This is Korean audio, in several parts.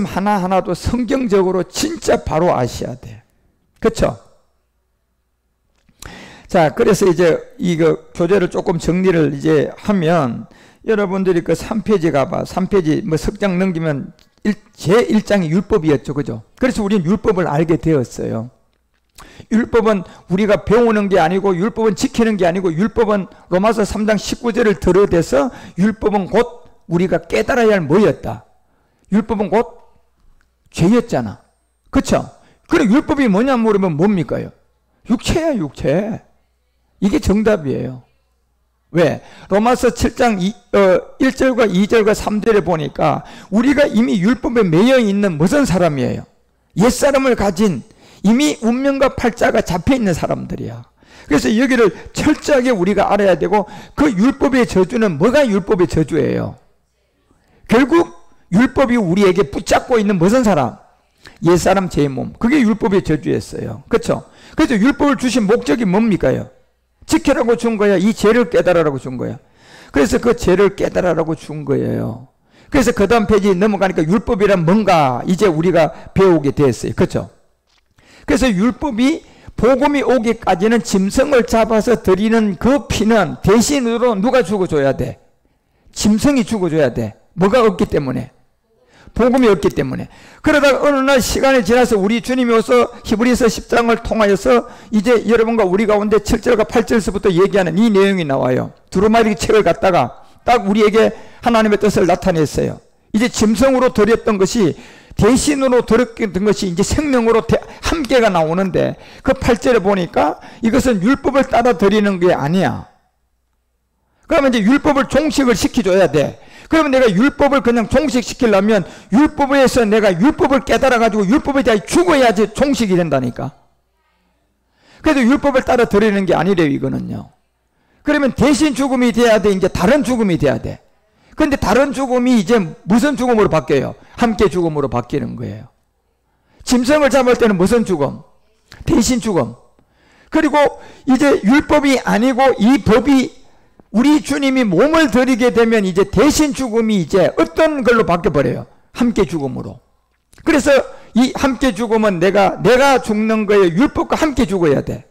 하나하나도 성경적으로 진짜 바로 아셔야 돼. 그렇죠? 자, 그래서 이제 이거 교재를 조금 정리를 이제 하면 여러분들이 그 3페이지 가봐. 3페이지 뭐 석장 넘기면 제 1장이 율법이었죠. 그죠? 그래서 우리는 율법을 알게 되었어요. 율법은 우리가 배우는 게 아니고 율법은 지키는 게 아니고 율법은 로마서 3장 19절을 들어대서 율법은 곧 우리가 깨달아야 할 뭐였다. 율법은 곧 죄였잖아. 그쵸? 그럼 율법이 뭐냐 물으면 뭡니까? 육체야, 육체. 이게 정답이에요. 왜? 로마서 7장 1절과 2절과 3절에 보니까 우리가 이미 율법에 매여 있는 무슨 사람이에요? 옛사람을 가진 이미 운명과 팔자가 잡혀있는 사람들이야. 그래서 여기를 철저하게 우리가 알아야 되고 그 율법의 저주는 뭐가 율법의 저주예요? 결국 율법이 우리에게 붙잡고 있는 무슨 사람? 옛사람 제 몸. 그게 율법의 저주였어요. 그렇죠? 그래서 율법을 주신 목적이 뭡니까요? 지키라고 준 거야. 이 죄를 깨달으라고 준 거야. 그래서 그 죄를 깨달으라고 준 거예요. 그래서 그 다음 페이지 넘어가니까 율법이란 뭔가 이제 우리가 배우게 됐어요. 그렇죠? 그래서 율법이 복음이 오기까지는 짐승을 잡아서 드리는 그 피는 대신으로 누가 죽어줘야 돼? 짐승이 죽어줘야 돼. 뭐가 없기 때문에? 복음이 없기 때문에. 그러다가 어느 날 시간이 지나서 우리 주님이 오서 히브리서 10장을 통하여서 이제 여러분과 우리 가운데 7절과 8절에서부터 얘기하는 이 내용이 나와요. 두루마리 책을 갖다가 딱 우리에게 하나님의 뜻을 나타냈어요. 이제 짐승으로 드렸던 것이 대신으로 드렸던 것이 이제 생명으로 함께가 나오는데 그 8절에 보니까 이것은 율법을 따라 드리는 게 아니야. 그러면 이제 율법을 종식을 시켜줘야 돼. 그러면 내가 율법을 그냥 종식시키려면 율법에서 내가 율법을 깨달아가지고 율법에 대해 죽어야지 종식이 된다니까. 그래도 율법을 따라 드리는 게 아니래요, 이거는요. 그러면 대신 죽음이 돼야 돼, 이제 다른 죽음이 돼야 돼. 근데 다른 죽음이 이제 무슨 죽음으로 바뀌어요? 함께 죽음으로 바뀌는 거예요. 짐승을 잡을 때는 무슨 죽음? 대신 죽음. 그리고 이제 율법이 아니고 이 법이 우리 주님이 몸을 드리게 되면 이제 대신 죽음이 이제 어떤 걸로 바뀌어버려요? 함께 죽음으로. 그래서 이 함께 죽음은 내가 죽는 거에 율법과 함께 죽어야 돼.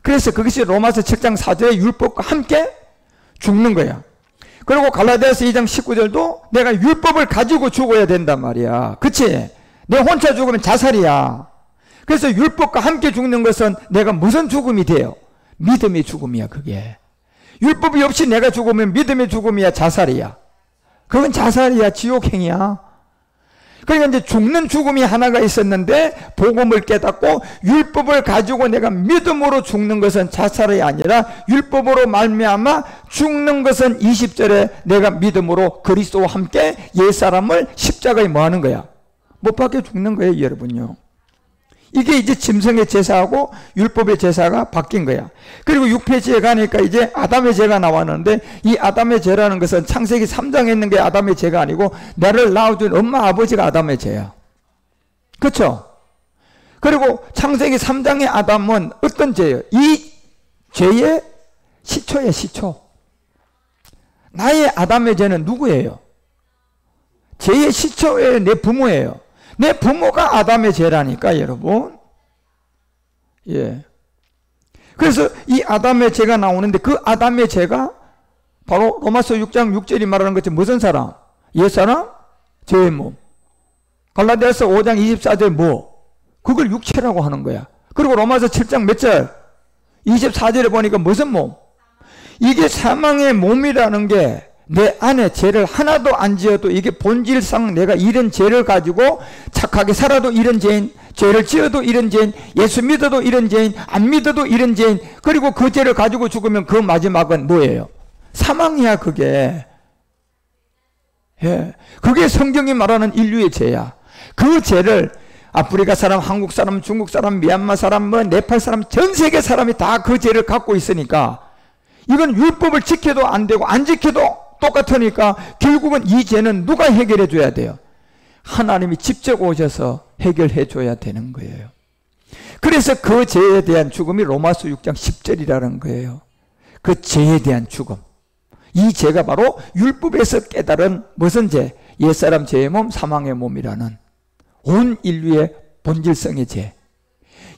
그래서 그것이 로마서 7장 4절에 율법과 함께 죽는 거야. 그리고 갈라디아서 2장 19절도 내가 율법을 가지고 죽어야 된단 말이야. 그치? 내 혼자 죽으면 자살이야. 그래서 율법과 함께 죽는 것은 내가 무슨 죽음이 돼요? 믿음의 죽음이야, 그게. 율법이 없이 내가 죽으면 믿음의 죽음이야, 자살이야. 그건 자살이야, 지옥행이야. 그러니까 이제 죽는 죽음이 하나가 있었는데 복음을 깨닫고 율법을 가지고 내가 믿음으로 죽는 것은 자살이 아니라 율법으로 말미암아 죽는 것은 20절에 내가 믿음으로 그리스도와 함께 옛사람을 십자가에 뭐 하는 거야? 못 박혀 죽는 거예요, 여러분요. 이게 이제 짐승의 제사하고 율법의 제사가 바뀐 거야. 그리고 6페이지에 가니까 이제 아담의 제가 나왔는데 이 아담의 제라는 것은 창세기 3장에 있는 게 아담의 제가 아니고 나를 낳아준 엄마 아버지가 아담의 제야. 그렇죠? 그리고 창세기 3장의 아담은 어떤 죄예요? 이 죄의 시초예요, 시초. 나의 아담의 죄는 누구예요? 죄의 시초에 내 부모예요. 내 부모가 아담의 죄라니까, 여러분. 예. 그래서 이 아담의 죄가 나오는데 그 아담의 죄가 바로 로마서 6장 6절이 말하는 것처럼 무슨 사람? 옛사람? 죄의 몸. 갈라디아서 5장 24절 뭐? 그걸 육체라고 하는 거야. 그리고 로마서 7장 몇 절? 24절에 보니까 무슨 몸? 이게 사망의 몸이라는 게 내 안에 죄를 하나도 안 지어도 이게 본질상 내가 이런 죄를 가지고 착하게 살아도 이런 죄인, 죄를 지어도 이런 죄인, 예수 믿어도 이런 죄인, 안 믿어도 이런 죄인, 그리고 그 죄를 가지고 죽으면 그 마지막은 뭐예요? 사망이야, 그게. 예. 그게 성경이 말하는 인류의 죄야. 그 죄를 아프리카 사람, 한국 사람, 중국 사람, 미얀마 사람, 뭐 네팔 사람, 전 세계 사람이 다 그 죄를 갖고 있으니까 이건 율법을 지켜도 안 되고 안 지켜도 똑같으니까 결국은 이 죄는 누가 해결해 줘야 돼요? 하나님이 직접 오셔서 해결해 줘야 되는 거예요. 그래서 그 죄에 대한 죽음이 로마서 6장 10절이라는 거예요. 그 죄에 대한 죽음. 이 죄가 바로 율법에서 깨달은 무슨 죄? 옛사람 죄의 몸, 사망의 몸이라는 온 인류의 본질성의 죄.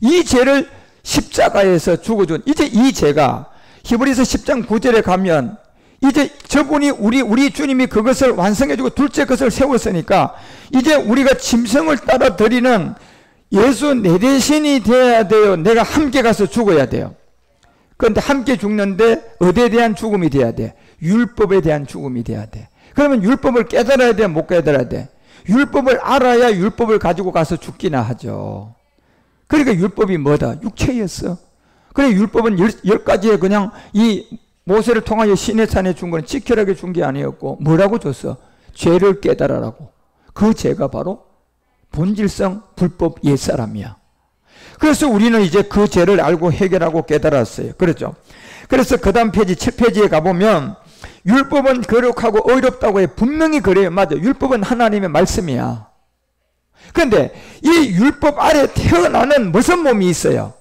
이 죄를 십자가에서 죽어준, 이제 이 죄가 히브리서 10장 9절에 가면 이제 저분이 우리 주님이 그것을 완성해주고 둘째 것을 세웠으니까 이제 우리가 짐승을 따라 드리는 예수 내 대신이 되어야 돼요. 내가 함께 가서 죽어야 돼요. 그런데 함께 죽는데 어디에 대한 죽음이 돼야 돼? 율법에 대한 죽음이 돼야 돼. 그러면 율법을 깨달아야 돼? 못 깨달아야 돼? 율법을 알아야 율법을 가지고 가서 죽기나 하죠. 그러니까 율법이 뭐다? 육체였어. 그래 율법은 열 가지의 그냥 이 모세를 통하여 시내산에 준 건 지켜라게 준 게 아니었고 뭐라고 줬어? 죄를 깨달으라고. 그 죄가 바로 본질성 불법 옛사람이야. 그래서 우리는 이제 그 죄를 알고 해결하고 깨달았어요. 그렇죠? 그래서 그 다음 페이지 7페이지에 가보면 율법은 거룩하고 어렵다고 해. 분명히 그래요. 맞아. 율법은 하나님의 말씀이야. 그런데 이 율법 아래 태어나는 무슨 몸이 있어요?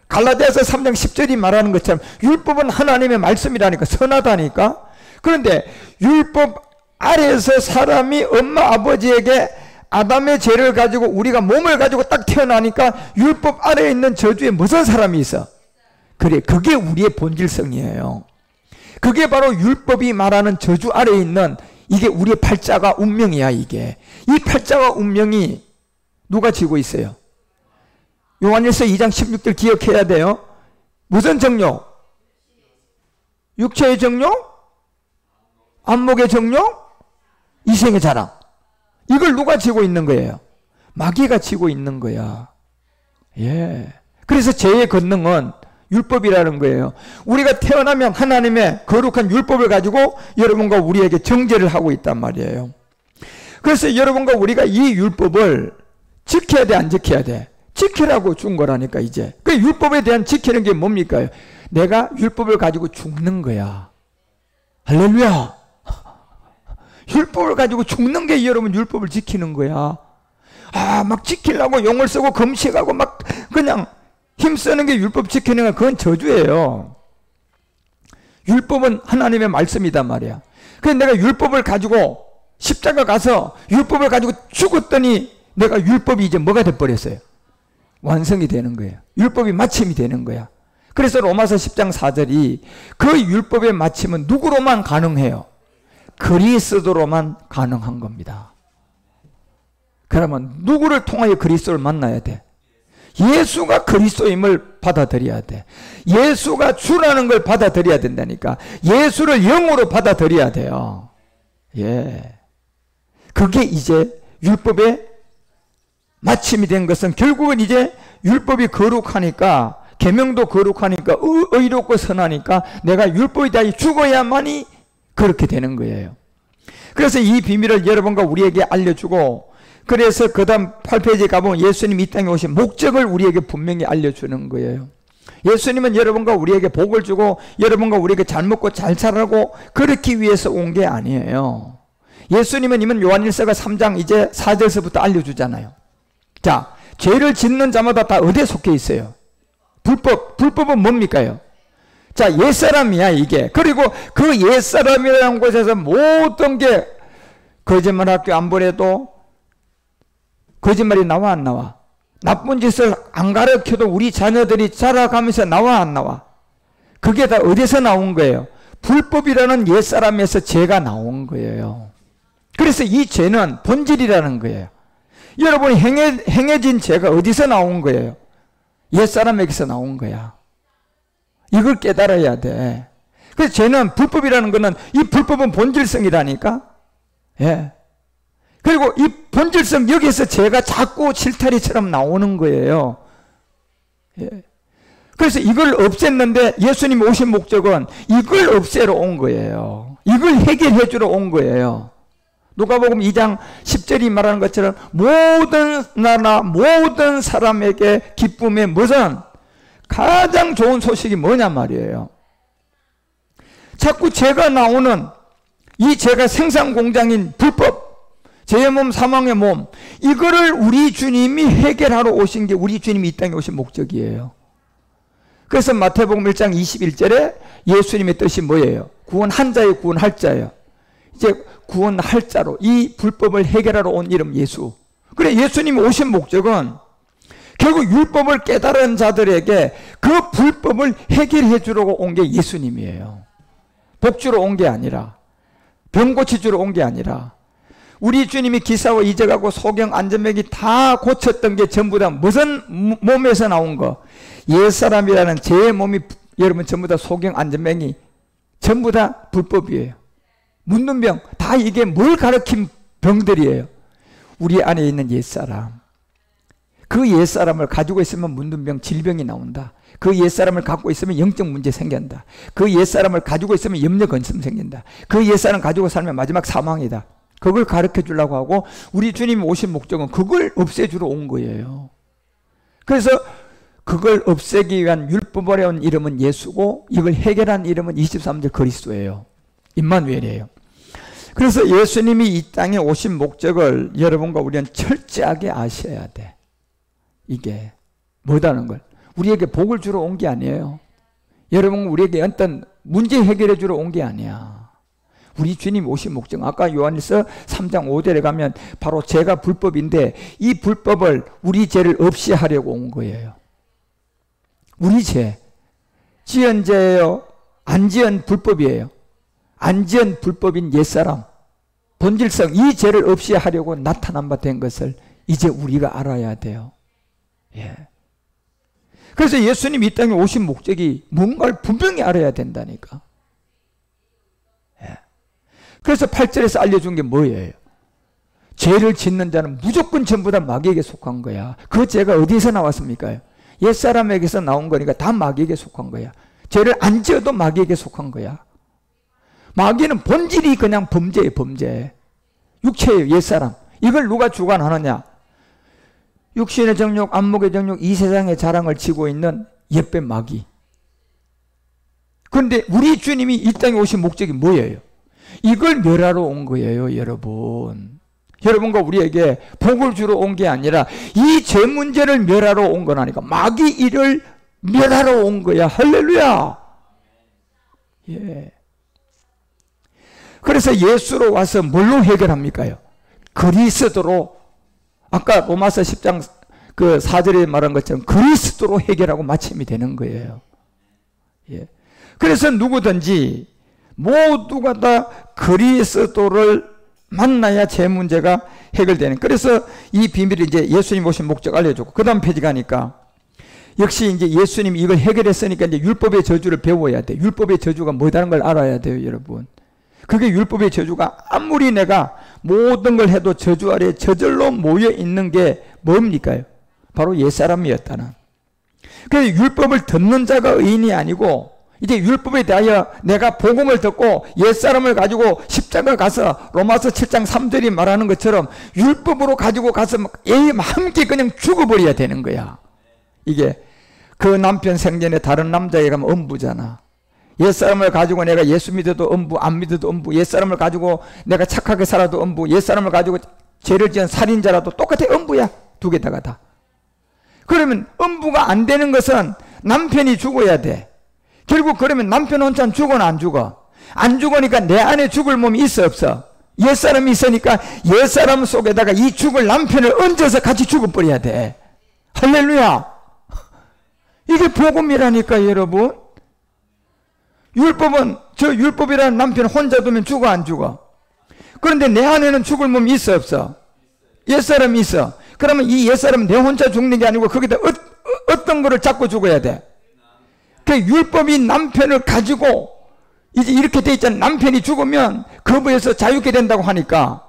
갈라디아서 3장 10절이 말하는 것처럼 율법은 하나님의 말씀이라니까, 선하다니까. 그런데 율법 아래에서 사람이 엄마 아버지에게 아담의 죄를 가지고 우리가 몸을 가지고 딱 태어나니까 율법 아래에 있는 저주에 무슨 사람이 있어? 그래, 그게 우리의 본질성이에요. 그게 바로 율법이 말하는 저주 아래에 있는 이게 우리의 팔자가 운명이야. 이게 이 팔자가 운명이 누가 지고 있어요? 요한일서 2장 16절 기억해야 돼요. 무슨 정욕? 육체의 정욕? 안목의 정욕? 이생의 자랑. 이걸 누가 지고 있는 거예요? 마귀가 지고 있는 거야. 예. 그래서 죄의 권능은 율법이라는 거예요. 우리가 태어나면 하나님의 거룩한 율법을 가지고 여러분과 우리에게 정죄를 하고 있단 말이에요. 그래서 여러분과 우리가 이 율법을 지켜야 돼, 안 지켜야 돼? 지키라고 준 거라니까. 이제 그 율법에 대한 지키는 게 뭡니까? 내가 율법을 가지고 죽는 거야. 할렐루야. 율법을 가지고 죽는 게 여러분 율법을 지키는 거야. 막 지키려고 용을 쓰고 금식하고 막 그냥 힘쓰는 게 율법 지키는 거, 그건 저주예요. 율법은 하나님의 말씀이단 말이야. 그래서 내가 율법을 가지고 십자가 가서 율법을 가지고 죽었더니 내가 율법이 이제 뭐가 돼버렸어요? 완성이 되는 거예요. 율법이 마침이 되는 거야. 그래서 로마서 10장 4절이 그 율법의 마침은 누구로만 가능해요? 그리스도로만 가능한 겁니다. 그러면 누구를 통하여 그리스도를 만나야 돼? 예수가 그리스도임을 받아들여야 돼. 예수가 주라는 걸 받아들여야 된다니까. 예수를 영으로 받아들여야 돼요. 예. 그게 이제 율법의 마침이 된 것은 결국은 이제 율법이 거룩하니까, 계명도 거룩하니까, 의롭고 선하니까 내가 율법에 대하여 죽어야만이 그렇게 되는 거예요. 그래서 이 비밀을 여러분과 우리에게 알려주고, 그래서 그 다음 8페이지에 가보면 예수님이 이 땅에 오신 목적을 우리에게 분명히 알려주는 거예요. 예수님은 여러분과 우리에게 복을 주고 여러분과 우리에게 잘 먹고 잘 살라고 그렇기 위해서 온 게 아니에요. 예수님은 이면 요한일서가 3장 이제 4절서부터 알려주잖아요. 자, 죄를 짓는 자마다 다 어디에 속해 있어요? 불법은 뭡니까요? 자, 옛사람이야 이게. 그리고 그 옛사람이라는 곳에서 모든 게 거짓말 학교 안 보내도 거짓말이 나와 안 나와? 나쁜 짓을 안 가르쳐도 우리 자녀들이 자라가면서 나와 안 나와? 그게 다 어디서 나온 거예요? 불법이라는 옛사람에서 죄가 나온 거예요. 그래서 이 죄는 본질이라는 거예요. 여러분이 행해진 죄가 어디서 나온 거예요? 옛사람에게서 나온 거야. 이걸 깨달아야 돼. 그래서 죄는, 불법이라는 거는, 이 불법은 본질성이라니까. 예. 그리고 이 본질성, 여기에서 죄가 자꾸 실타리처럼 나오는 거예요. 예. 그래서 이걸 없앴는데 예수님이 오신 목적은 이걸 없애러 온 거예요. 이걸 해결해 주러 온 거예요. 누가복음 2장 10절이 말하는 것처럼 모든 나라 모든 사람에게 기쁨의 무슨 가장 좋은 소식이 뭐냐 말이에요. 자꾸 죄가 나오는 이 죄가 생산공장인 불법, 죄의 몸, 사망의 몸, 이거를 우리 주님이 해결하러 오신 게 우리 주님이 이 땅에 오신 목적이에요. 그래서 마태복음 1장 21절에 예수님의 뜻이 뭐예요? 구원한 자예요, 구원할 자예요. 이제 구원할 자로 이 불법을 해결하러 온 이름 예수. 그래 예수님이 오신 목적은 결국 율법을 깨달은 자들에게 그 불법을 해결해 주려고 온 게 예수님이에요. 복 주러 온 게 아니라, 병 고치 주러 온 게 아니라, 우리 주님이 기사와 이적하고 소경 안전병이 다 고쳤던 게 전부 다 무슨 몸에서 나온 거? 옛사람이라는 제 몸이, 여러분 전부 다 소경 안전병이 전부 다 불법이에요. 묻는 병, 다 이게 뭘 가르친 병들이에요. 우리 안에 있는 옛사람. 그 옛사람을 가지고 있으면 묻는 병, 질병이 나온다. 그 옛사람을 갖고 있으면 영적 문제 생긴다. 그 옛사람을 가지고 있으면 염려 근심 생긴다. 그 옛사람 가지고 살면 마지막 사망이다. 그걸 가르쳐 주려고 하고 우리 주님이 오신 목적은 그걸 없애주러 온 거예요. 그래서 그걸 없애기 위한 율법으로 온 이름은 예수고 이걸 해결한 이름은 23절 그리스도예요. 임마누엘이에요. 그래서 예수님이 이 땅에 오신 목적을 여러분과 우리는 철저하게 아셔야 돼. 이게 뭐다는 걸. 우리에게 복을 주러 온 게 아니에요. 여러분 우리에게 어떤 문제 해결해 주러 온 게 아니야. 우리 주님 오신 목적, 아까 요한일서 3장 5절에 가면 바로 죄가 불법인데 이 불법을 우리 죄를 없이 하려고 온 거예요. 우리 죄, 지은 죄예요, 안 지은 불법이에요. 안 지은 불법인 옛사람, 본질성, 이 죄를 없이 하려고 나타난 바 된 것을 이제 우리가 알아야 돼요. 예. 그래서 예수님 이 땅에 오신 목적이 뭔가를 분명히 알아야 된다니까. 예. 그래서 8절에서 알려준 게 뭐예요? 죄를 짓는 자는 무조건 전부 다 마귀에게 속한 거야. 그 죄가 어디서 나왔습니까? 옛사람에게서 나온 거니까 다 마귀에게 속한 거야. 죄를 안 지어도 마귀에게 속한 거야. 마귀는 본질이 그냥 범죄예요, 범죄. 육체예요, 옛사람. 이걸 누가 주관하느냐? 육신의 정욕, 안목의 정욕, 이 세상의 자랑을 지고 있는 옛배 마귀. 그런데 우리 주님이 이 땅에 오신 목적이 뭐예요? 이걸 멸하러 온 거예요, 여러분. 여러분과 우리에게 복을 주러 온 게 아니라 이 죄 문제를 멸하러 온 거라니까. 마귀 일을 멸하러 온 거야. 할렐루야. 예. 그래서 예수로 와서 뭘로 해결합니까요? 그리스도로, 아까 로마서 10장 그 4절에 말한 것처럼 그리스도로 해결하고 마침이 되는 거예요. 예. 그래서 누구든지 모두가 다 그리스도를 만나야 제 문제가 해결되는. 그래서 이 비밀을 이제 예수님 오신 목적 알려주고, 그 다음 페이지 가니까 역시 이제 예수님이 이걸 해결했으니까 이제 율법의 저주를 배워야 돼. 율법의 저주가 뭐다는 걸 알아야 돼요, 여러분. 그게 율법의 저주가 아무리 내가 모든 걸 해도 저주 아래 저절로 모여 있는 게 뭡니까? 바로 옛사람이었다는. 그래서 율법을 듣는 자가 의인이 아니고 이제 율법에 대하여 내가 복음을 듣고 옛사람을 가지고 십자가 가서 로마서 7장 3절이 말하는 것처럼 율법으로 가지고 가서 함께 그냥 죽어버려야 되는 거야. 이게 그 남편 생전에 다른 남자에게 가면 엄부잖아. 옛사람을 가지고 내가 예수 믿어도 엄부, 안 믿어도 엄부, 옛사람을 가지고 내가 착하게 살아도 엄부, 옛사람을 가지고 죄를 지은 살인자라도 똑같아. 엄부야. 두 개다가 다. 그러면 엄부가 안 되는 것은 남편이 죽어야 돼. 결국 그러면 남편 혼자 죽어나 안 죽어? 안 죽으니까 내 안에 죽을 몸이 있어 없어? 옛사람이 있으니까 옛사람 속에다가 이 죽을 남편을 얹어서 같이 죽어버려야 돼. 할렐루야. 이게 복음이라니까 여러분. 율법은 저 율법이라는 남편 혼자 두면 죽어 안 죽어? 그런데 내 안에는 죽을 몸이 있어 없어? 옛사람이 있어. 그러면 이 옛사람은 내 혼자 죽는 게 아니고 거기다 어떤 거를 잡고 죽어야 돼? 그 율법이 남편을 가지고 이제 이렇게 돼 있잖아. 남편이 죽으면 거부해서 자유케 된다고 하니까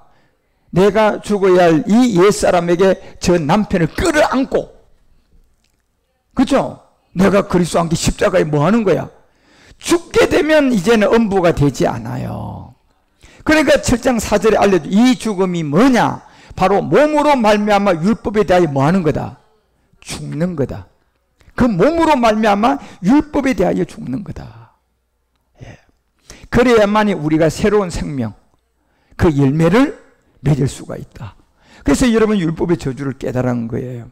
내가 죽어야 할 이 옛사람에게 저 남편을 끌어안고, 그렇죠? 내가 그리스도 안기 십자가에 뭐 하는 거야? 죽게 되면 이제는 엄부가 되지 않아요. 그러니까 7장 4절에 알려줘. 이 죽음이 뭐냐? 바로 몸으로 말미암아 율법에 대하여 뭐 하는 거다? 죽는 거다. 그 몸으로 말미암아 율법에 대하여 죽는 거다. 예. 그래야만이 우리가 새로운 생명, 그 열매를 맺을 수가 있다. 그래서 여러분 율법의 저주를 깨달은 거예요.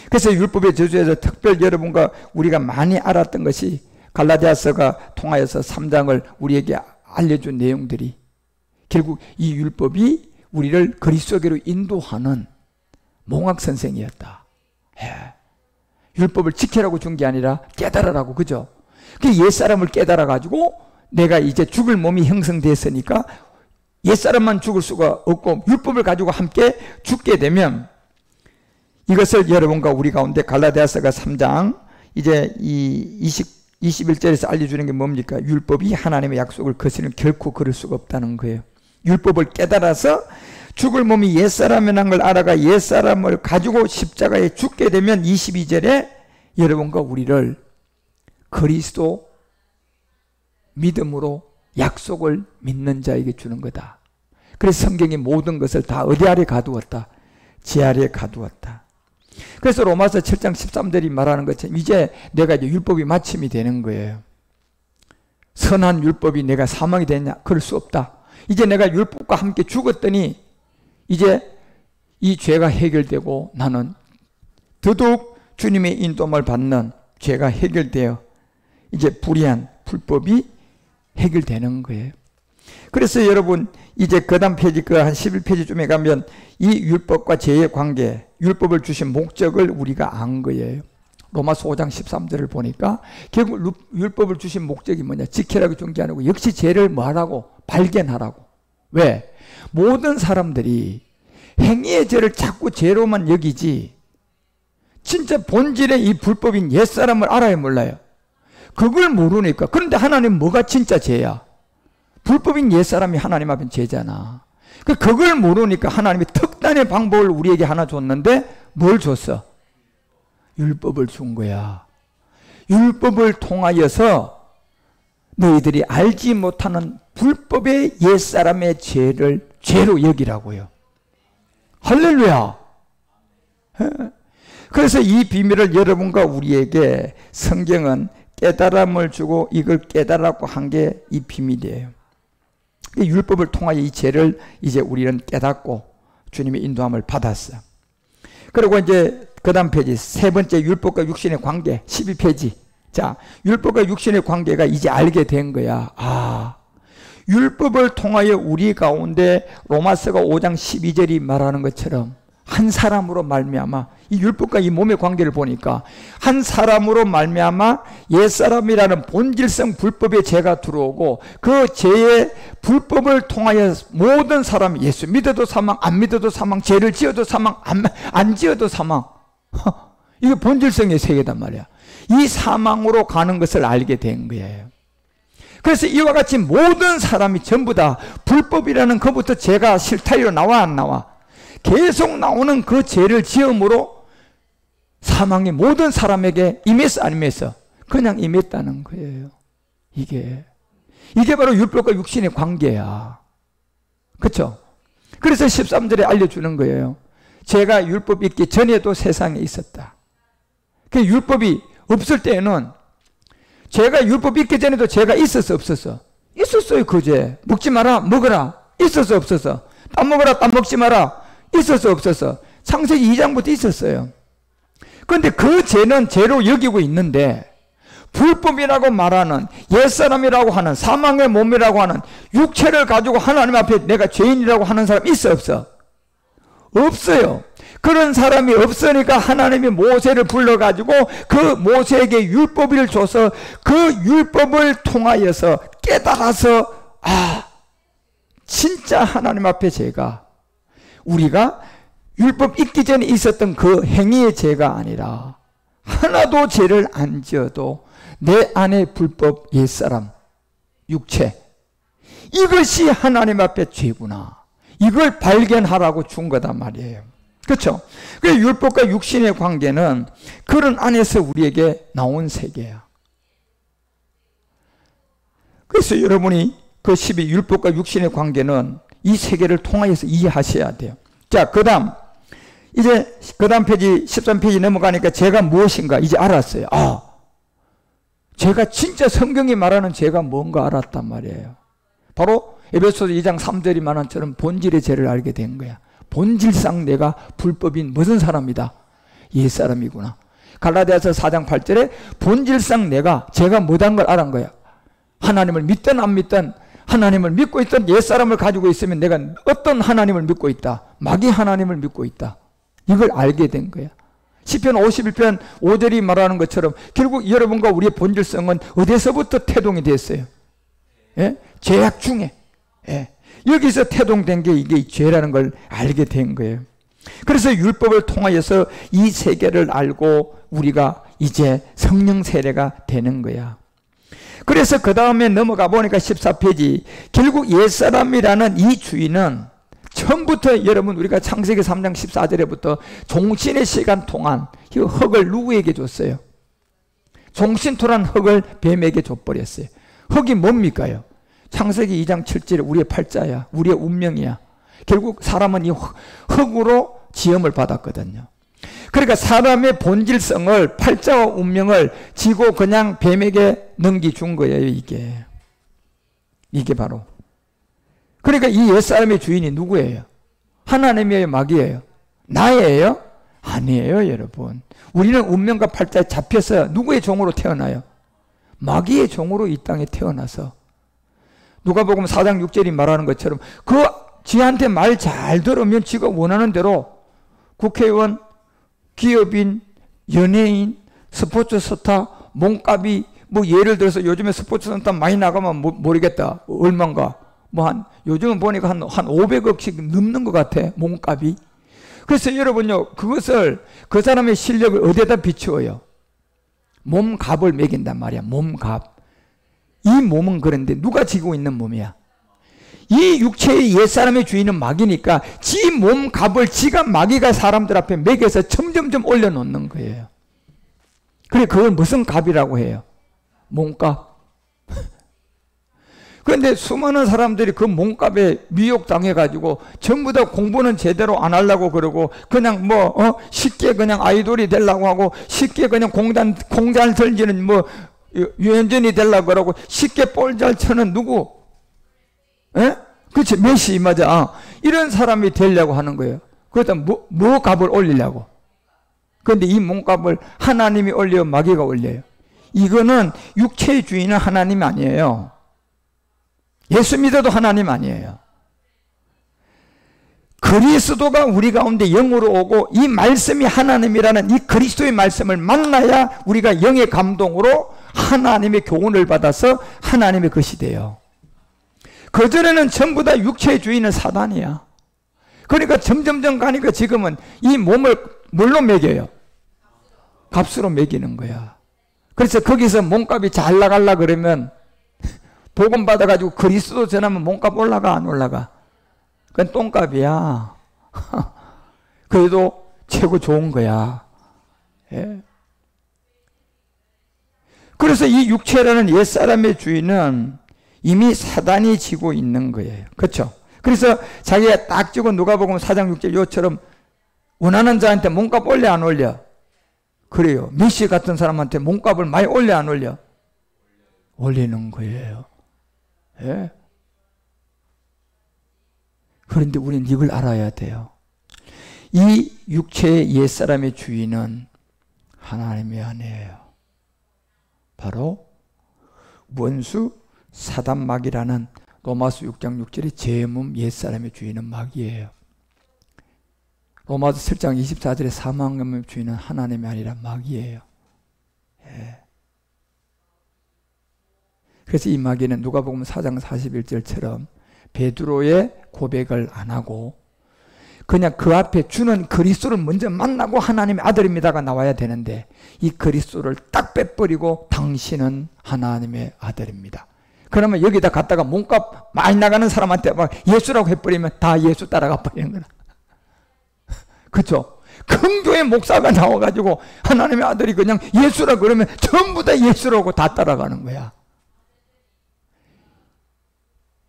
그래서 율법의 저주에서 특별 여러분과 우리가 많이 알았던 것이 갈라디아서가 통하여서 3장을 우리에게 알려준 내용들이 결국 이 율법이 우리를 그리스도께로 인도하는 몽학 선생이었다. 예. 율법을 지키라고 준 게 아니라 깨달으라고, 그죠? 그 옛사람을 깨달아가지고 내가 이제 죽을 몸이 형성됐으니까 옛사람만 죽을 수가 없고 율법을 가지고 함께 죽게 되면, 이것을 여러분과 우리 가운데 갈라디아서가 3장 이제 이 21절에서 알려주는 게 뭡니까? 율법이 하나님의 약속을 거스르면 결코 그럴 수가 없다는 거예요. 율법을 깨달아서 죽을 몸이 옛사람이라는 걸 알아가 옛사람을 가지고 십자가에 죽게 되면 22절에 여러분과 우리를 그리스도 믿음으로 약속을 믿는 자에게 주는 거다. 그래서 성경이 모든 것을 다 어디 아래 가두었다? 지 아래에 가두었다. 그래서 로마서 7장 13절이 말하는 것처럼 이제 내가 이제 율법이 마침이 되는 거예요. 선한 율법이 내가 사망이 되냐? 그럴 수 없다. 이제 내가 율법과 함께 죽었더니 이제 이 죄가 해결되고 나는 더더욱 주님의 인도함을 받는 죄가 해결되어 이제 불의한 불법이 해결되는 거예요. 그래서 여러분 이제 그 다음 페이지 그 한 11페이지쯤에 가면 이 율법과 죄의 관계, 율법을 주신 목적을 우리가 안 거예요. 로마서 5장 13절을 보니까 결국 율법을 주신 목적이 뭐냐? 지키라고 준 게 아니고 역시 죄를 뭐하라고? 발견하라고. 왜? 모든 사람들이 행위의 죄를 자꾸 죄로만 여기지 진짜 본질의 이 불법인 옛사람을 알아야 몰라요. 그걸 모르니까. 그런데 하나님 뭐가 진짜 죄야? 불법인 옛사람이 하나님 앞엔 죄잖아. 그걸 모르니까 하나님이 특단의 방법을 우리에게 하나 줬는데 뭘 줬어? 율법을 준 거야. 율법을 통하여서 너희들이 알지 못하는 불법의 옛사람의 죄를 죄로 여기라고요. 할렐루야. 그래서 이 비밀을 여러분과 우리에게 성경은 깨달음을 주고 이걸 깨달으라고 한 게 이 비밀이에요. 율법을 통하여 이 죄를 이제 우리는 깨닫고 주님의 인도함을 받았어. 그리고 이제 그 다음 페이지 세 번째 율법과 육신의 관계 12페이지. 자, 율법과 육신의 관계가 이제 알게 된 거야. 아, 율법을 통하여 우리 가운데 로마서가 5장 12절이 말하는 것처럼 한 사람으로 말미암아 이 율법과 이 몸의 관계를 보니까 한 사람으로 말미암아 옛사람이라는 본질성 불법의 죄가 들어오고 그 죄의 불법을 통하여 모든 사람이 예수 믿어도 사망, 안 믿어도 사망, 죄를 지어도 사망, 안 지어도 사망. 이게 본질성의 세계단 말이야. 이 사망으로 가는 것을 알게 된 거예요. 그래서 이와 같이 모든 사람이 전부 다 불법이라는 것부터 죄가 실타리로 나와 안 나와? 계속 나오는 그 죄를 지음으로 사망이 모든 사람에게 임했어 안 임했어? 그냥 임했다는 거예요. 이게 바로 율법과 육신의 관계야. 그렇죠? 그래서 13절에 알려주는 거예요. 죄가 율법이 있기 전에도 세상에 있었다. 그 율법이 없을 때에는 죄가 율법이 있기 전에도 죄가 있었어 없었어? 있었어요. 그 죄. 먹지 마라 먹어라 있었어 없었어? 땀 먹어라 땀 먹지 마라 있었어 없었어? 창세기 2장부터 있었어요. 그런데 그 죄는 죄로 여기고 있는데 불법이라고 말하는 옛사람이라고 하는 사망의 몸이라고 하는 육체를 가지고 하나님 앞에 내가 죄인이라고 하는 사람 있어 없어? 없어요. 그런 사람이 없으니까 하나님이 모세를 불러가지고 그 모세에게 율법을 줘서 그 율법을 통하여서 깨달아서 아 진짜 하나님 앞에 죄가 우리가 율법 있기 전에 있었던 그 행위의 죄가 아니라 하나도 죄를 안 지어도 내 안에 불법 옛사람 육체 이것이 하나님 앞에 죄구나. 이걸 발견하라고 준 거단 말이에요. 그렇죠? 그래서 율법과 육신의 관계는 그런 안에서 우리에게 나온 세계야. 그래서 여러분이 그 12 율법과 육신의 관계는 이 세계를 통하여서 이해하셔야 돼요. 자, 그 다음 이제 그 다음 페이지 13페이지 넘어가니까 죄가 무엇인가 이제 알았어요. 아, 죄가 진짜 성경이 말하는 죄가 뭔가 알았단 말이에요. 바로 에베소서 2장 3절이 말한 처럼 본질의 죄를 알게 된 거야. 본질상 내가 불법인 무슨 사람이다? 옛사람이구나. 갈라디아서 4장 8절에 본질상 내가 죄가 못한 걸 알은 거야. 하나님을 믿든 안 믿든 하나님을 믿고 있던 옛사람을 가지고 있으면 내가 어떤 하나님을 믿고 있다? 마귀 하나님을 믿고 있다. 이걸 알게 된 거야. 시편 51편 5절이 말하는 것처럼 결국 여러분과 우리의 본질성은 어디서부터 태동이 됐어요? 예? 죄악 중에. 예. 여기서 태동된 게 이게 죄라는 걸 알게 된 거예요. 그래서 율법을 통하여서 이 세계를 알고 우리가 이제 성령 세례가 되는 거야. 그래서 그 다음에 넘어가 보니까 14페이지 결국 옛사람이라는 이 주인은 처음부터 여러분 우리가 창세기 3장 14절에부터 종신의 시간 동안 이 흙을 누구에게 줬어요? 종신토란 흙을 뱀에게 줘버렸어요. 흙이 뭡니까요? 창세기 2장 7절에 우리의 팔자야. 우리의 운명이야. 결국 사람은 이 흙으로 지음을 받았거든요. 그러니까 사람의 본질성을 팔자와 운명을 지고 그냥 뱀에게 넘겨준 거예요. 이게 바로. 그러니까 이 옛사람의 주인이 누구예요? 하나님이에요? 마귀예요? 나예요? 아니에요, 여러분. 우리는 운명과 팔자에 잡혀서 누구의 종으로 태어나요? 마귀의 종으로 이 땅에 태어나서 누가복음 4장 6절이 말하는 것처럼 그 지한테 말 잘 들으면 지가 원하는 대로 국회의원, 기업인, 연예인, 스포츠 스타, 몸값이 뭐 예를 들어서 요즘에 스포츠 스타 많이 나가면 모르겠다. 얼마인가? 요즘은 보니까 한 500억씩 넘는 것 같아. 몸값이. 그래서 여러분요, 그것을 그 사람의 실력을 어디에다 비추어요? 몸값을 매긴단 말이야. 몸값. 이 몸은 그런데 누가 지고 있는 몸이야? 이 육체의 옛사람의 주인은 마귀니까 지 몸값을 지가 마귀가 사람들 앞에 매겨서 점점점 올려놓는 거예요. 그래 그걸 무슨 값이라고 해요? 몸값. 그런데 수많은 사람들이 그 몸값에 미혹당해가지고 전부 다 공부는 제대로 안 하려고 그러고 그냥 쉽게 그냥 아이돌이 되려고 하고 쉽게 그냥 공잘 던지는 유현진이 되려고 그러고 쉽게 볼 잘 쳐는 누구? 예? 그렇지, 메시, 맞아. 이런 사람이 되려고 하는 거예요. 그러다 뭐 값을 올리려고. 그런데 이 몸값을 하나님이 올려요, 마귀가 올려요? 이거는 육체의 주인은 하나님이 아니에요. 예수 믿어도 하나님 아니에요. 그리스도가 우리 가운데 영으로 오고 이 말씀이 하나님이라는 이 그리스도의 말씀을 만나야 우리가 영의 감동으로 하나님의 교훈을 받아서 하나님의 것이 돼요. 그전에는 전부 다 육체의 주인은 사단이야. 그러니까 점점점 가니까 지금은 이 몸을 뭘로 매겨요? 값으로 매기는 거야. 그래서 거기서 몸값이 잘 나가려 그러면 복음 받아가지고 그리스도 전하면 몸값 올라가 안 올라가? 그건 똥값이야. 그래도 최고 좋은 거야. 예. 그래서 이 육체라는 옛사람의 주인은 이미 사단이 지고 있는 거예요. 그렇죠? 그래서 자기가 딱 찍어 누가복음 4장 6절 요처럼 원하는 자한테 몸값 올려 안 올려? 그래요. 메시 같은 사람한테 몸값을 많이 올려 안 올려? 올리는 거예요. 예? 그런데 우리는 이걸 알아야 돼요. 이 육체의 옛사람의 주인은 하나님이 아니에요. 바로 원수 사단 마귀라는 로마서 6장 6절의 제 몸 옛사람의 주인은 마귀예요. 로마서 7장 24절의 사망의 주인은 하나님이 아니라 마귀예요. 예. 그래서 이 마귀는 누가복음 4장 41절처럼 베드로의 고백을 안 하고 그냥 그 앞에 주는 그리스도를 먼저 만나고 하나님의 아들입니다가 나와야 되는데 이 그리스도를 딱 빼버리고 당신은 하나님의 아들입니다. 그러면 여기다 갖다가 몸값 많이 나가는 사람한테 막 예수라고 해버리면 다 예수 따라가 버리는 거야. 그렇죠? 큰 교회 목사가 나와가지고 하나님의 아들이 그냥 예수라 그러면 전부 다 예수라고 다 따라가는 거야.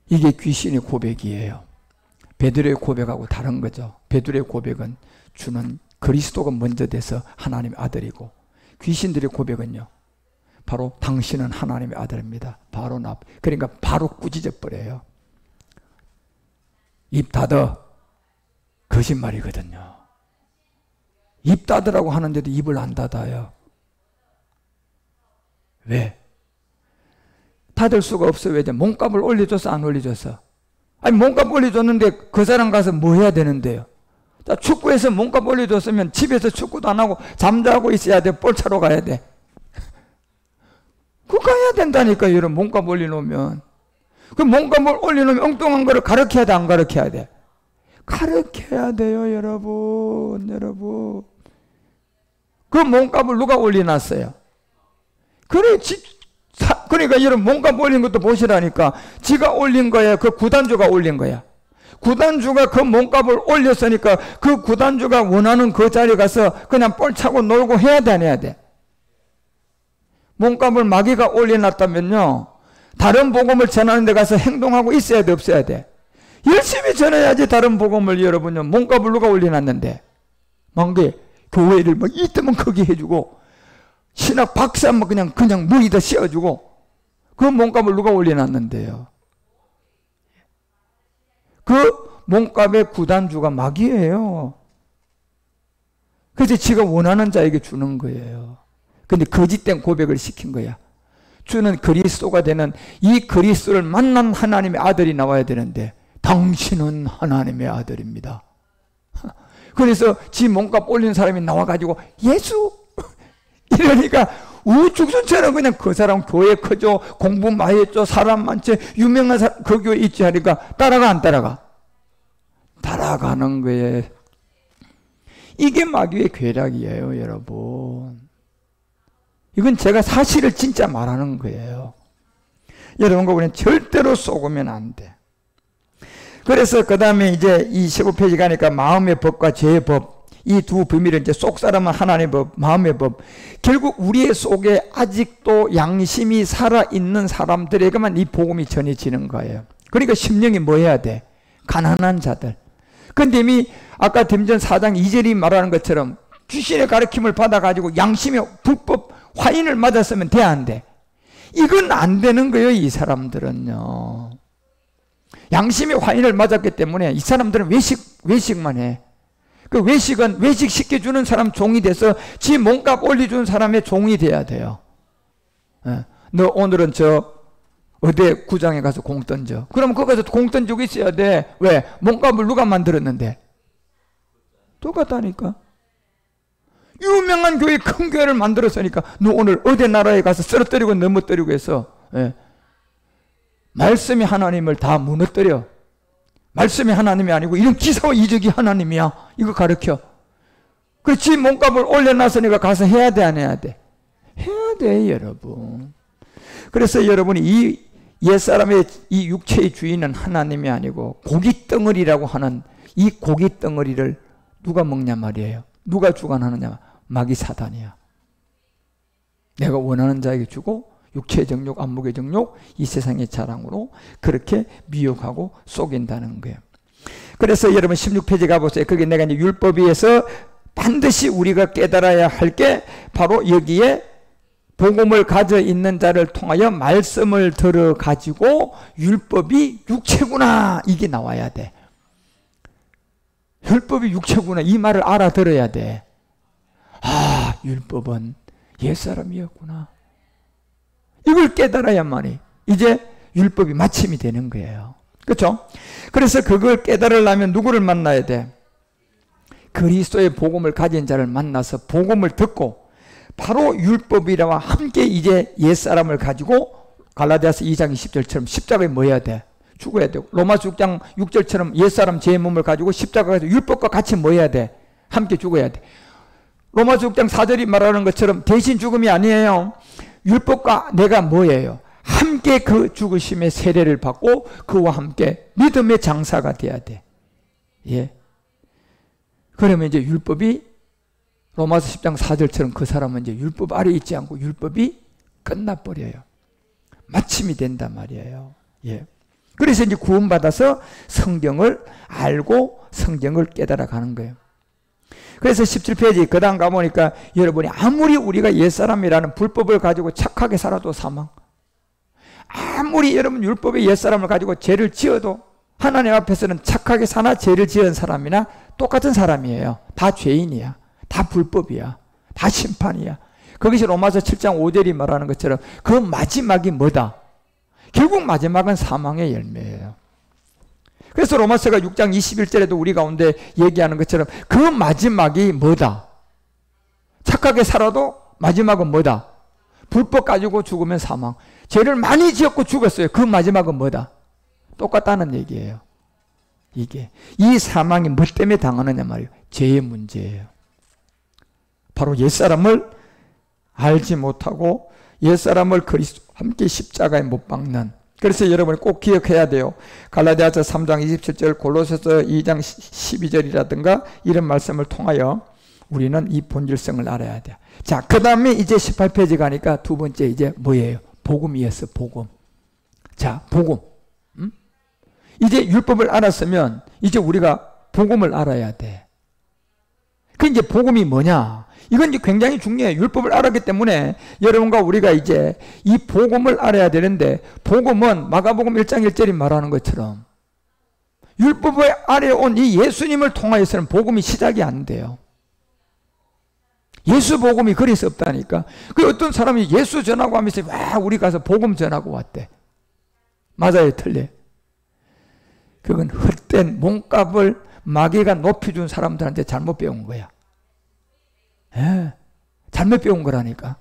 이게 귀신의 고백이에요. 베드로의 고백하고 다른 거죠. 베드로의 고백은 주는 그리스도가 먼저 돼서 하나님의 아들이고 귀신들의 고백은요. 바로 당신은 하나님의 아들입니다. 바로 나. 그러니까 바로 꾸짖어 버려요. 입 닫아. 거짓말이거든요. 입 닫으라고 하는데도 입을 안 닫아요. 왜? 닫을 수가 없어. 왜? 몸값을 올려줘서 안 올려줘서? 아니 몸값 올려줬는데 그 사람 가서 뭐 해야 되는데요? 자, 축구에서 몸값 올려줬으면 집에서 축구도 안 하고 잠자고 있어야 돼. 볼 차러 가야 돼. 그거 가야 된다니까, 여러분. 몸값 올려놓으면. 그 몸값을 올려놓으면 엉뚱한 거를 가르쳐야 돼, 안 가르쳐야 돼? 가르쳐야 돼요, 여러분. 그 몸값을 누가 올려놨어요? 그러니까 여러분, 몸값 올린 것도 보시라니까. 지가 올린 거야, 그 구단주가 올린 거야. 구단주가 그 몸값을 올렸으니까 그 구단주가 원하는 그 자리에 가서 그냥 볼 차고 놀고 해야 돼, 안 해야 돼? 몸값을 마귀가 올려놨다면요, 다른 복음을 전하는 데 가서 행동하고 있어야 돼, 없어야 돼? 열심히 전해야지. 다른 복음을 여러분요, 몸값을 누가 올려놨는데, 만개 교회를 막 이때만 크게 해주고 신학 박사 뭐 그냥 머리다 씌워주고, 그 몸값을 누가 올려놨는데요? 그 몸값의 구단주가 마귀예요. 그래서 지가 원하는 자에게 주는 거예요. 근데 거짓된 고백을 시킨 거야. 주는 그리스도가 되는, 이 그리스도를 만난 하나님의 아들이 나와야 되는데, 당신은 하나님의 아들입니다. 그래서 지 몸값 올린 사람이 나와가지고 예수 이러니까 우죽순처럼 그냥 그 사람 교회 크죠, 공부 많이 했죠, 사람 많죠, 유명한 사람 그 교회 있지 하니까 따라가, 안 따라가? 따라가는 거예요. 이게 마귀의 괴락이에요, 여러분. 이건 제가 사실을 진짜 말하는 거예요. 여러분과 우리는 절대로 속으면 안 돼. 그래서 그 다음에 이제 이 15페이지 가니까 마음의 법과 죄의 법, 이 두 비밀은 이제 속 사람은 하나님의 법, 마음의 법. 결국 우리의 속에 아직도 양심이 살아있는 사람들에게만 이 복음이 전해지는 거예요. 그러니까 심령이 뭐 해야 돼? 가난한 자들. 근데 이미 아까 됨전 4장 2절이 말하는 것처럼 귀신의 가르침을 받아가지고 양심의 불법 화인을 맞았으면 돼, 안 돼? 이건 안 되는 거예요, 이 사람들은요. 양심의 화인을 맞았기 때문에 이 사람들은 외식만 해. 그 외식은 외식 시켜주는 사람 종이 돼서 지 몸값 올려주는 사람의 종이 돼야 돼요. 너 오늘은 어디 구장에 가서 공 던져. 그럼 거기서 공 던지고 있어야 돼. 왜? 몸값을 누가 만들었는데? 똑같다니까. 유명한 교회, 큰 교회를 만들었으니까 너 오늘 어디 나라에 가서 쓰러뜨리고 넘어뜨리고 해서, 말씀이 하나님을 다 무너뜨려. 말씀이 하나님이 아니고 이런 기사와 이적이 하나님이야. 이거 가르쳐. 그렇지, 몸값을 올려놨으니까 가서 해야 돼, 안 해야 돼? 해야 돼, 여러분. 그래서 여러분이 이 옛사람의 이 육체의 주인은 하나님이 아니고 고깃덩어리라고 하는 이 고깃덩어리를 누가 먹냐 말이에요. 누가 주관하느냐? 마귀 사단이야. 내가 원하는 자에게 주고 육체의 정욕, 안목의 정욕, 이 세상의 자랑으로 그렇게 미혹하고 속인다는 거예요. 그래서 여러분 16페이지 가보세요. 그게 내가 이제 율법에서 반드시 우리가 깨달아야 할 게 바로 여기에 복음을 가져 있는 자를 통하여 말씀을 들어 가지고 율법이 육체구나, 이게 나와야 돼. 율법이 육체구나, 이 말을 알아들어야 돼. 아, 율법은 옛사람이었구나. 이걸 깨달아야만이 이제 율법이 마침이 되는 거예요. 그렇죠? 그래서 그걸 깨달으려면 누구를 만나야 돼? 그리스도의 복음을 가진 자를 만나서 복음을 듣고 바로 율법이라와 함께 이제 옛사람을 가지고 갈라디아서 2장 20절처럼 십자가에 뭐 해야 돼? 죽어야 되고, 로마서 6장 6절처럼 옛사람 제 몸을 가지고 십자가에서 율법과 같이 뭐 해야 돼? 함께 죽어야 돼. 로마서 6장 4절이 말하는 것처럼 대신 죽음이 아니에요. 율법과 내가 뭐예요? 함께 그 죽으심의 세례를 받고 그와 함께 믿음의 장사가 돼야 돼. 예. 그러면 이제 율법이 로마서 10장 4절처럼 그 사람은 이제 율법 아래 있지 않고 율법이 끝나버려요. 마침이 된단 말이에요. 예. 그래서 이제 구원받아서 성경을 알고 성경을 깨달아 가는 거예요. 그래서 17페이지 그 다음 가보니까 여러분이 아무리 우리가 옛사람이라는 불법을 가지고 착하게 살아도 사망, 아무리 여러분 율법의 옛사람을 가지고 죄를 지어도 하나님 앞에서는 착하게 사나 죄를 지은 사람이나 똑같은 사람이에요. 다 죄인이야. 다 불법이야. 다 심판이야. 거기서 로마서 7장 5절이 말하는 것처럼 그 마지막이 뭐다? 결국 마지막은 사망의 열매예요. 그래서 로마서가 6장 21절에도 우리 가운데 얘기하는 것처럼 그 마지막이 뭐다? 착하게 살아도 마지막은 뭐다? 불법 가지고 죽으면 사망. 죄를 많이 지었고 죽었어요. 그 마지막은 뭐다? 똑같다는 얘기예요. 이게 이 사망이 뭐 때문에 당하느냐 말이에요. 죄의 문제예요. 바로 옛사람을 알지 못하고 옛사람을 그리스도와 함께 십자가에 못 박는. 그래서 여러분이 꼭 기억해야 돼요. 갈라디아서 3장 27절, 골로새서 2장 12절이라든가 이런 말씀을 통하여 우리는 이 본질성을 알아야 돼요. 자, 그 다음에 이제 18페이지 가니까 두 번째 이제 뭐예요? 복음이었어, 복음. 자, 복음. 이제 율법을 알았으면 이제 우리가 복음을 알아야 돼. 그 이제 복음이 뭐냐? 이건 이제 굉장히 중요해요. 율법을 알았기 때문에 여러분과 우리가 이제 이 복음을 알아야 되는데, 복음은 마가복음 1장 1절이 말하는 것처럼 율법의 아래에 온 이 예수님을 통하여서는 복음이 시작이 안 돼요. 예수 복음이 그래서 없다니까. 그 어떤 사람이 예수 전하고 하면서 와 우리 가서 복음 전하고 왔대. 맞아요, 틀려? 그건 헛된 몸값을 마귀가 높여준 사람들한테 잘못 배운 거야. 예, 잘못 배운 거라니까.